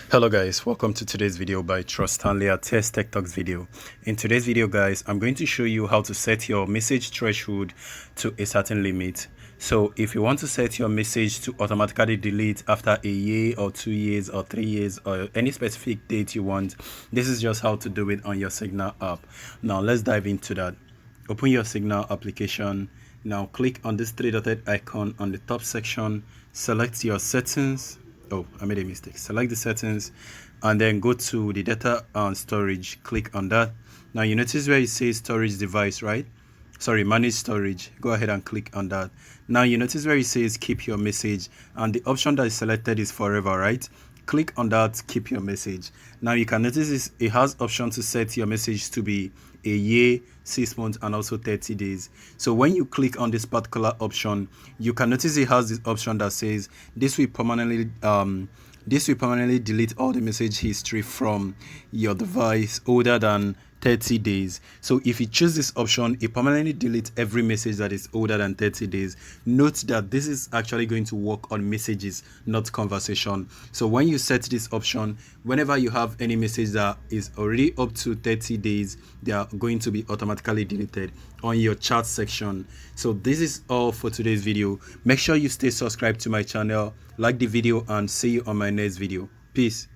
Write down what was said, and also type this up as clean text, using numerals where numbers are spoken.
Hello guys, welcome to today's video by Trust Stanley at Test Tech Talks video. In today's video guys, I'm going to show you how to set your message threshold to a certain limit. So if you want to set your message to automatically delete after a year or 2 years or 3 years or any specific date you want, this is just how to do it on your Signal app. Now let's dive into that. Open your Signal application. Now click on this three-dotted icon on the top section, select your settings. Oh, I made a mistake. Select the settings and then go to the data and storage. Click on that. Now you notice where it says storage device, right? Sorry, manage storage. Go ahead and click on that. Now you notice where it says keep your message, and the option that is selected is forever, right? Click on that, keep your message. Now you can notice it has option to set your message to be a year, 6 months, and also 30 days. So when you click on this particular option, you can notice it has this option that says this will permanently delete all the message history from your device older than 30 days. So if you choose this option, it permanently deletes every message that is older than 30 days. Note that this is actually going to work on messages, not conversation. So when you set this option, whenever you have any message that is already up to 30 days, they are going to be automatically deleted on your chat section. So this is all for today's video. Make sure you stay subscribed to my channel, like the video, and see you on my next video. Peace.